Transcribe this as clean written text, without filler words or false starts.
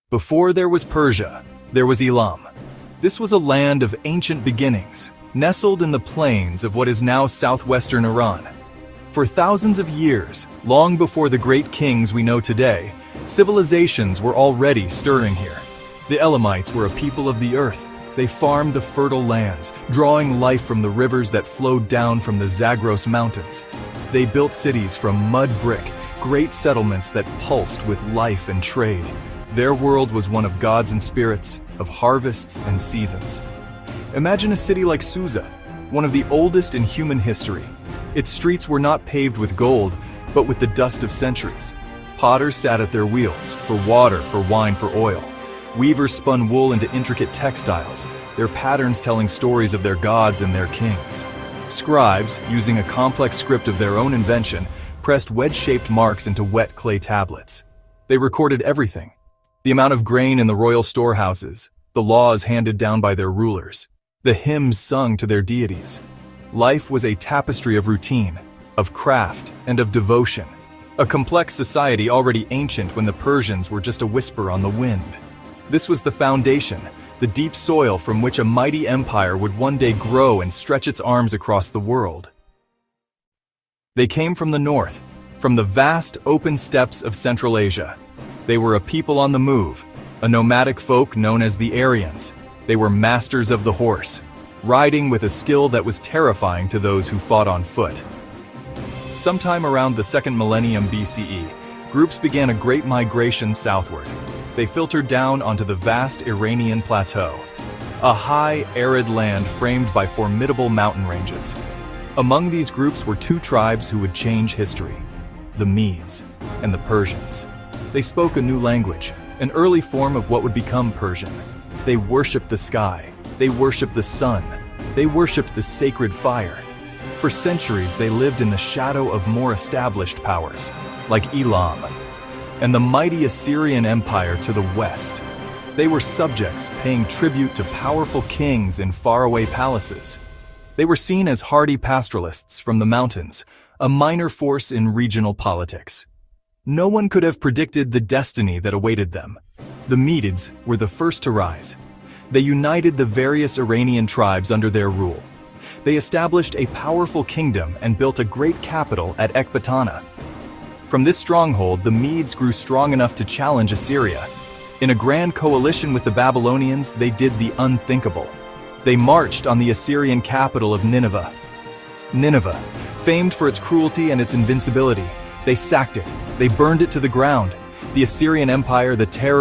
Before there was Persia, there was Elam. This was a land of ancient beginnings, nestled in the plains of what is now southwestern Iran. For thousands of years, long before the great kings we know today, civilizations were already stirring here. The Elamites were a people of the earth. They farmed the fertile lands, drawing life from the rivers that flowed down from the Zagros Mountains. They built cities from mud brick, great settlements that pulsed with life and trade. Their world was one of gods and spirits, of harvests and seasons. Imagine a city like Susa, one of the oldest in human history. Its streets were not paved with gold, but with the dust of centuries. Potters sat at their wheels, for water, for wine, for oil. Weavers spun wool into intricate textiles, their patterns telling stories of their gods and their kings. Scribes, using a complex script of their own invention, pressed wedge-shaped marks into wet clay tablets. They recorded everything: the amount of grain in the royal storehouses, the laws handed down by their rulers, the hymns sung to their deities. Life was a tapestry of routine, of craft, and of devotion. A complex society already ancient when the Persians were just a whisper on the wind. This was the foundation, the deep soil from which a mighty empire would one day grow and stretch its arms across the world. They came from the north, from the vast open steppes of Central Asia. They were a people on the move, a nomadic folk known as the Aryans. They were masters of the horse, riding with a skill that was terrifying to those who fought on foot. Sometime around the 2nd millennium BCE, groups began a great migration southward. They filtered down onto the vast Iranian plateau, a high, arid land framed by formidable mountain ranges. Among these groups were two tribes who would change history: the Medes and the Persians. They spoke a new language, an early form of what would become Persian. They worshipped the sky, they worshipped the sun, they worshipped the sacred fire. For centuries, they lived in the shadow of more established powers, like Elam and the mighty Assyrian Empire to the west. They were subjects paying tribute to powerful kings in faraway palaces. They were seen as hardy pastoralists from the mountains, a minor force in regional politics. No one could have predicted the destiny that awaited them. The Medids were the first to rise. They united the various Iranian tribes under their rule. They established a powerful kingdom and built a great capital at Ecbatana. From this stronghold, the Medes grew strong enough to challenge Assyria. In a grand coalition with the Babylonians, they did the unthinkable. They marched on the Assyrian capital of Nineveh. Nineveh, famed for its cruelty and its invincibility, they sacked it. They burned it to the ground. The Assyrian Empire, the terror